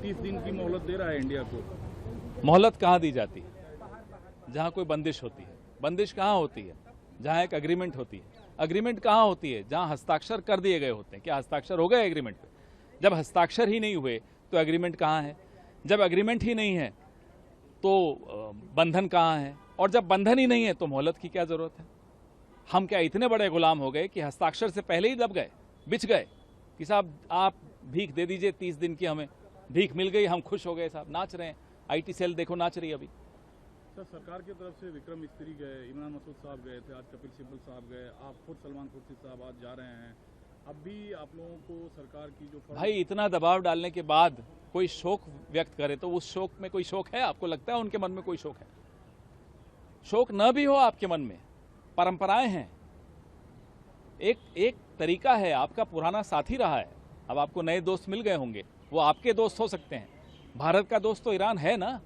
30 दिन की मोहलत दे रहा है इंडिया को। मोहलत कहाँ दी जाती है? जहाँ कोई बंदिश होती है। बंदिश कहाँ होती है? जहाँ एक एग्रीमेंट होती है। एग्रीमेंट कहाँ होती है? जहाँ हस्ताक्षर कर दिए गए होते हैं। क्या हस्ताक्षर हो गए एग्रीमेंट पे? जब हस्ताक्षर ही नहीं हुए तो एग्रीमेंट कहाँ है? जब एग्रीमेंट ही नहीं है तो बंधन कहाँ है? और जब बंधन ही नहीं है तो मोहलत की क्या जरूरत है? हम क्या इतने बड़े गुलाम हो गए कि हस्ताक्षर से पहले ही दब गए, बिछ गए कि साहब आप भीख दे दीजिए 30 दिन की, हमें भीख मिल गई, हम खुश हो गए साहब, नाच रहे हैं। आईटी सेल देखो नाच रही है अभी। सर, सरकार की तरफ से विक्रम मिस्त्री गए, इमरान मसूद साहब गए थे, आज कपिल सिब्बल साहब गए, आप खुद सलमान खुर्शीद साहब आज जा रहे हैं। अब भी आप लोगों को सरकार की जो भाई इतना दबाव डालने के बाद कोई शोक व्यक्त करे तो उस शोक में कोई शोक है? आपको लगता है उनके मन में कोई शोक है? शोक न भी हो आपके मन में, परंपराएं हैं, एक तरीका है, आपका पुराना साथी रहा है, अब आपको नए दोस्त मिल गए होंगे, वो आपके दोस्त हो सकते हैं। भारत का दोस्त तो ईरान है ना।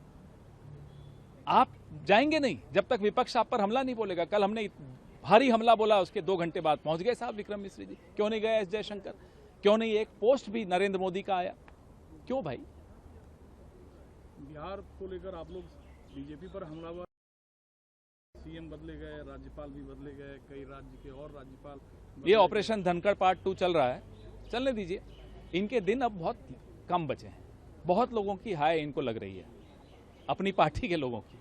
आप जाएंगे नहीं जब तक विपक्ष आप पर हमला नहीं बोलेगा। कल हमने भारी हमला बोला, उसके 2 घंटे बाद पहुंच गए साहब विक्रम मिश्री जी। क्यों नहीं गए एस जयशंकर? क्यों नहीं एक पोस्ट भी नरेंद्र मोदी का आया? क्यों भाई? बिहार को लेकर आप लोग बीजेपी पर हमला हुआ, सीएम बदले गए, राज्यपाल भी बदले गए, कई राज्य के और राज्यपाल। ये ऑपरेशन धनखड़ पार्ट 2 चल रहा है, चलने दीजिए। इनके दिन अब बहुत कम बचे हैं। बहुत लोगों की हाय इनको लग रही है, अपनी पार्टी के लोगों की।